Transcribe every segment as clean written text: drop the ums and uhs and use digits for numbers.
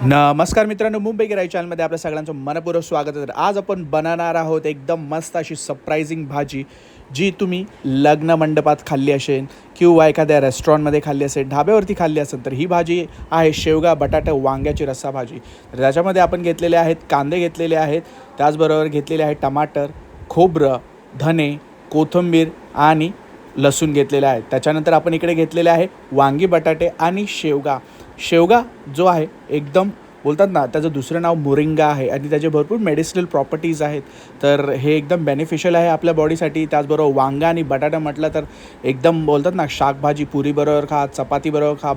नमस्कार मित्रांनो, मुंबई गिराई चॅनलमध्ये आपल्या सगळ्यांचं मनपूर्वक स्वागत आहे. आज आपण बनवणार आहोत एकदम मस्त अशी सरप्राइझिंग भाजी, जी तुम्ही लग्न मंडपात खाल्ली असेल किंवा एखाद्या रेस्टॉरंटमध्ये खाल्ली असेल, ढाब्यावरती खाल्ली असेल. तर ही भाजी आहे शेवगा बटाटा वांग्याची रस्सा भाजी. तर त्याच्यामध्ये आपण घेतलेले आहेत कांदे घेतलेले आहेत, त्याचबरोबर घेतलेले आहे टमाटर, खोबरं, धने, कोथिंबीर आणि लसूण घेतलेले आहे. त्याच्यानंतर आपण इकडे घेतलेले आहे वांगी बटाटे आणि शेवगा. शेवगा जो आहे एकदम बोलतात ना, त्याचं दुसरं नाव मोरिंगा आहे आणि त्याचे भरपूर मेडिसिनल प्रॉपर्टीज आहेत. तर हे एकदम बेनिफिशियल आहे आपल्या बॉडीसाठी. त्याचबरोबर वांगा आणि बटाटा म्हटलं तर एकदम बोलतात ना, शाकभाजी पुरीबरोबर खा, चपातीबरोबर खा,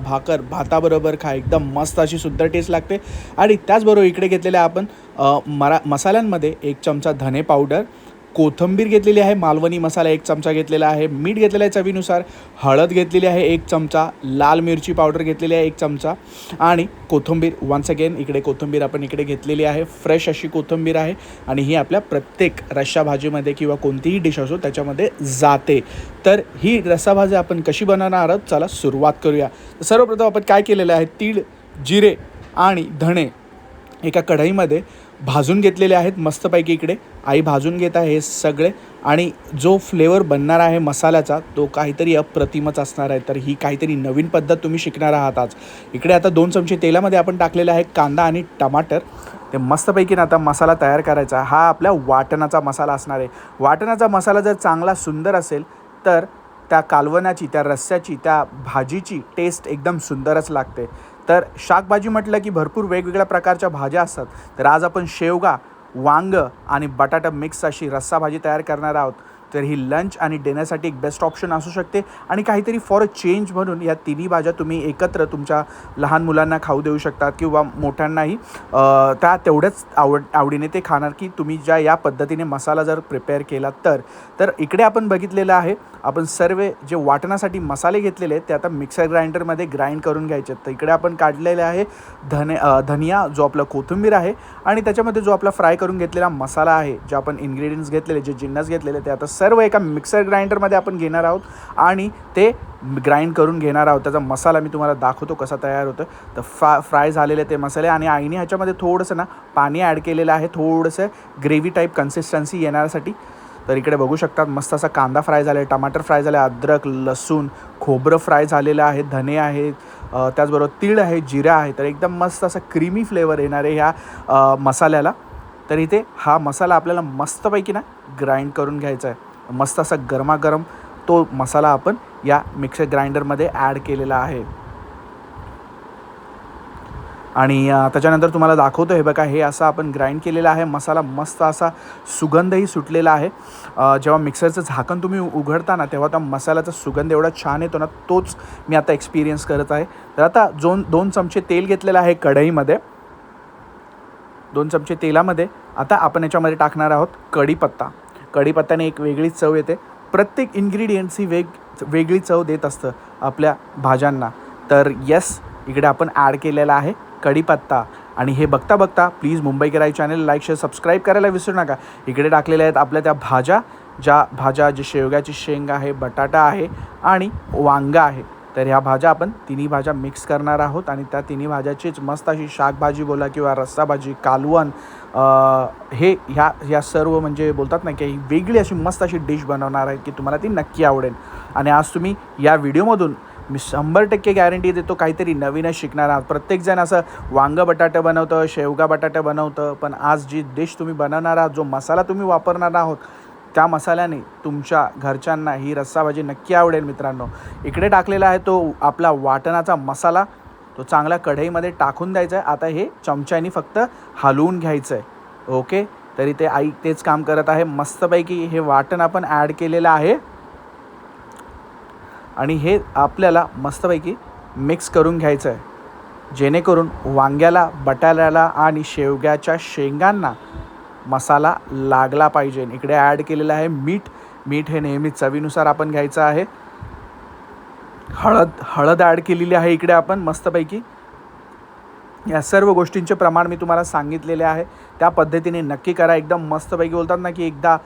भाताबरोबर खा, एकदम मस्त अशी सुद्धा टेस्ट लागते. आणि त्याचबरोबर इकडे घेतलेल्या आपण मसाल्यांमध्ये 1 चमचा धने पावडर, कोथिंबीर घेतलेली आहे, मालवणी मसाला 1 चमचा घेतलेला आहे, मीठ घेतलेलं आहे चवीनुसार, हळद घेतलेली आहे 1 चमचा, लाल मिरची पावडर घेतलेली आहे 1 चमचा आणि कोथिंबीर. वन्स अगेन इकडे कोथिंबीर आपण इकडे घेतलेली आहे, फ्रेश अशी कोथिंबीर आहे आणि ही आपल्या प्रत्येक रस्सा भाजीमध्ये किंवा कोणतीही डिश असो त्याच्यामध्ये जाते. तर ही रस्सा भाजी आपण कशी बनवणार आहोत, चला सुरुवात करूया. सर्वप्रथम आपण काय केलेलं आहे, तीळ, जिरे आणि धणे एका कढईमध्ये भाजून घेतलेले आहेत मस्तपैकी. इकडे आई भाजून घेत आहे हे सगळे आणि जो फ्लेवर बनणार आहे मसाल्याचा तो काहीतरी अप्रतिमच असणार आहे. तर ही काहीतरी नवीन पद्धत तुम्ही शिकणार आहात आज. इकडे आता 2 चमचे तेलामध्ये आपण टाकलेले आहे कांदा आणि टमाटर. ते मस्तपैकी ना आता मसाला तयार करायचा. हा आपल्या वाटणाचा मसाला असणार आहे. वाटणाचा मसाला जर चांगला सुंदर असेल तर त्या कालवणाची, त्या रस्स्याची, त्या भाजीची टेस्ट एकदम सुंदरच लागते. तर शाकभाजी म्हटलं की भरपूर वेगवेगळ्या प्रकारच्या भाज्या असतात. तर आज आपण शेवगा, वांगं आणि बटाटा मिक्स अशी रस्सा भाजी तयार करणार आहोत. तर ही लंच आणि डिनरसाठी एक बेस्ट ऑप्शन असू शकते आणि काहीतरी फॉर अ चेंज म्हणून या तिन्ही भाज्या तुम्ही एकत्र तुमच्या लहान मुलांना खाऊ देऊ शकतात किंवा मोठ्यांनाही त्या तेवढ्याच आवडीने ते खाणार की तुम्ही ज्या या पद्धतीने मसाला जर प्रिपेअर केला तर इकडे आपण बघितलेलं आहे, आपण सर्व जे वाटण्यासाठी मसाले घेतलेले आहेत ते आता मिक्सर ग्राइंडरमध्ये ग्राइंड करून घ्यायचे. तर इकडे आपण काढलेले आहे धनिया, जो आपला कोथिंबीर आहे आणि त्याच्यामध्ये जो आपला फ्राय करून घेतलेला मसाला आहे, जे आपण इन्ग्रेडियंट्स घेतलेले, जे जिन्नस घेतलेले ते आता सर्व एका मिक्सर ग्राइंडरमध्ये आपण घेणार आहोत आणि ते ग्राइंड करून घेणार आहोत. त्याचा मसाला मी तुम्हाला दाखवतो कसा तयार होतं. तर फ्राय झालेले ते मसाले आणि आईने ह्याच्यामध्ये थोडंसं ना पाणी ॲड केलेलं आहे, थोडंसं ग्रेव्ही टाईप कन्सिस्टन्सी येण्यासाठी. तर इकडे बघू शकतात मस्त असा कांदा फ्राय झाला आहे, टमाटर फ्राय झाले, अद्रक, लसूण, खोबरं फ्राय झालेलं आहे, धने आहेत, त्याचबरोबर तीळ आहे, जिरा आहे. तर एकदम मस्त असा क्रीमी फ्लेवर येणार आहे ह्या मसाल्याला. तर इथे हा मसाला आपल्याला मस्तपैकी ना ग्राइंड करून घ्यायचा आहे. मस्त असा गरमागरम तो मसाला आपण या मिक्सर ग्राइंडरमध्ये ॲड केलेला आहे आणि त्याच्यानंतर तुम्हाला दाखवतो. हे बघा, हे असं आपण ग्राइंड केलेला आहे मसाला. मस्त असा सुगंधही सुटलेला आहे. जेव्हा मिक्सरचं झाकण तुम्ही उघडता ना तेव्हा त्या मसाल्याचा सुगंध एवढा छान येतो ना, तोच मी आता एक्सपिरियन्स करत आहे. तर आता 2 चमचे तेल घेतलेलं आहे कढईमध्ये. 2 चमचे तेलामध्ये आता आपण याच्यामध्ये टाकणार आहोत कढीपत्ता. कढीपत्त्याने एक वेगळी चव येते. प्रत्येक इन्ग्रेडियंट्स ही वेगळी चव देत असतं आपल्या भाज्यांना. तर येस, इकडे आपण ॲड केलेला आहे कढीपत्ता आणि हे बघता बघता प्लीज मुंबई गिराई चॅनल लाईक, शेअर, सबस्क्राईब करायला विसरू नका. इकडे टाकलेल्या आहेत आपल्या त्या भाज्या, जे शेवग्याची शेंग आहे, बटाटा आहे आणि वांगा आहे. तर ह्या भाज्या आपण तिन्ही भाज्या मिक्स करणार आहोत आणि त्या तिन्ही भाज्याचीच मस्त अशी शाकभाजी बोला किंवा रस्सा भाजी, कालवण, ह्या सर्व म्हणजे बोलतात ना की वेगळी अशी मस्त अशी डिश बनवणार आहे की तुम्हाला ती नक्की आवडेल. आणि आज तुम्ही या व्हिडिओमधून मी 100% गॅरंटी देतो काहीतरी नवीनच शिकणार आहात. प्रत्येकजण असं वांगं बटाटा बनवतं, शेवगा बटाटा बनवतं, पण आज जी डिश तुम्ही बनवणार आहात, जो मसाला तुम्ही वापरणार आहोत, त्या मसाल्याने तुमच्या घरच्यांना ही रस्सा भाजी नक्की आवडेल मित्रांनो. इकडे टाकलेला आहे तो आपला वाटणाचा मसाला. तो चांगला कढईमध्ये टाकून द्यायचा आहे. आता हे चमच्यानी फक्त हलवून घ्यायचं आहे. ओके, तरी ते आई तेच काम करत आहे. मस्तपैकी हे वाटण आपण ॲड केलेलं आहे आणि हे आपल्याला मस्तपैकी मिक्स करून घ्यायचं आहे, जेणेकरून वांग्याला, बटाट्याला आणि शेवग्याच्या शेंगांना मसाला लागला पाहिजे. इकडे ॲड केलेलं आहे मीठ हे नेहमी चवीनुसार आपण घ्यायचं आहे. हळद ॲड केलेली आहे इकडे आपण मस्तपैकी. या सर्व गोष्टींचे प्रमाण मी तुम्हाला सांगितलेले आहे, त्या पद्धतीने नक्की करा. एकदम मस्तपैकी बोलतात ना की एकदा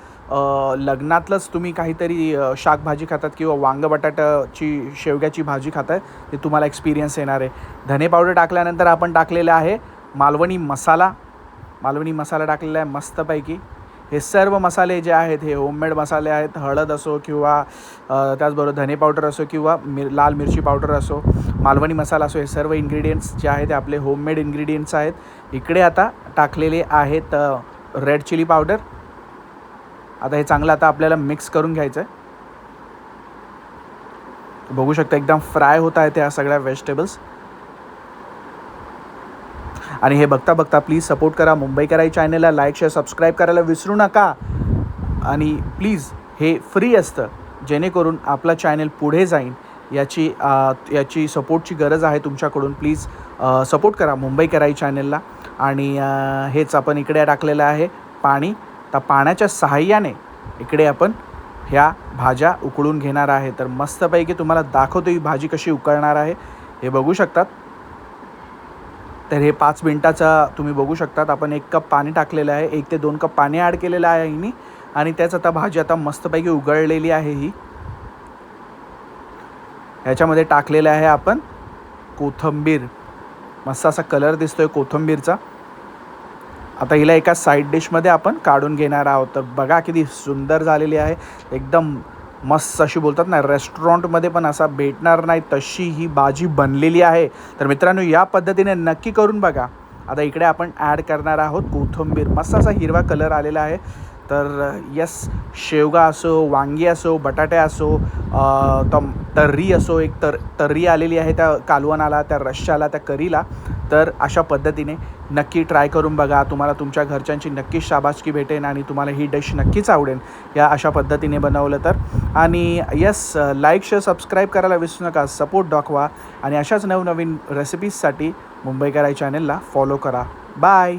लग्नातलंच तुम्ही काहीतरी शाकभाजी खातात किंवा वांग बटाट्याची शेवग्याची भाजी खाताय, ते तुम्हाला एक्सपिरियन्स येणार आहे. धने पावडर टाकल्यानंतर आपण टाकलेलं आहे मालवणी मसाला टाकलेला आहे मस्तपैकी. हे सर्व मसाले जे आहेत हे होममेड मसाले आहेत. हळद असो किंवा त्याचबरोबर धने पावडर असो किंवा लाल मिरची पावडर असो, मालवणी मसाला असो, हे सर्व इन्ग्रेडियंट्स जे आहेत ते आपले होममेड इन्ग्रेडियंट्स आहेत. इकडे आता टाकलेले आहेत रेड चिली पावडर. आता हे चांगलं आता आपल्याला मिक्स करून घ्यायचं आहे. बघू शकता एकदम फ्राय होत आहेत ह्या सगळ्या व्हेजिटेबल्स. आणि हे बघता बघता प्लीज सपोर्ट करा मुंबई कराई चॅनलला. लाईक शेअर सबस्क्राईब करायला विसरू नका. आणि प्लीज हे फ्री असतं, जेणेकरून आपला चॅनल पुढे जाईन याची सपोर्टची गरज आहे तुमच्याकडून. प्लीज सपोर्ट करा मुंबई कराई चॅनलला. आणि हेच आपण इकडे टाकलेलं आहे पाणी. तर पाण्याच्या सहाय्याने इकडे आपण ह्या भाज्या उकळून घेणार आहे. तर मस्तपैकी तुम्हाला दाखवतो ही भाजी कशी उकळणार आहे. हे बघू शकतात. तर हे 5 मिनटाचा तुम्ही बघू शकतात. आपण 1 कप पाणी टाकलेलं आहे. 1 ते 2 कप पाणी ॲड केलेलं आहे हिनी. आणि त्याच आता भाजी आता मस्तपैकी उघळलेली आहे ही. ह्याच्यामध्ये टाकलेलं आहे आपण कोथिंबीर. मस्त असा कलर दिसतोय कोथिंबीरचा. आता हिला एका साईड डिशमध्ये आपण काढून घेणार आहोत. तर बघा किती सुंदर झालेली आहे. एकदम मस्त अशी बोलतात ना रेस्टॉरंटमध्ये पण असा भेटणार नाही तशी ही भाजी बनलेली आहे. तर मित्रांनो या पद्धतीने नक्की करून बघा. आता इकडे आपण ॲड करणार आहोत कोथिंबीर. मस्त असा हिरवा कलर आलेला आहे. तर यस, शेवगा असो, वांगी असो, बटाटे असो, तर्री असो, एक तर्री आलेली आहे त्या कालवणाला, त्या रश्श्याला, त्या करीला. तर अशा पद्धतीने नक्की ट्राय करून बघा. तुम्हाला तुमच्या घरच्यांची नक्कीच शाबासकी भेटेन आणि तुम्हाला ही डिश नक्कीच आवडेल या अशा पद्धतीने बनवलं तर. आणि यस, लाईक शेअर सबस्क्राईब करायला विसरू नका. सपोर्ट दाखवा आणि अशाच नवनवीन रेसिपीजसाठी मुंबई कराई चॅनलला फॉलो करा. बाय.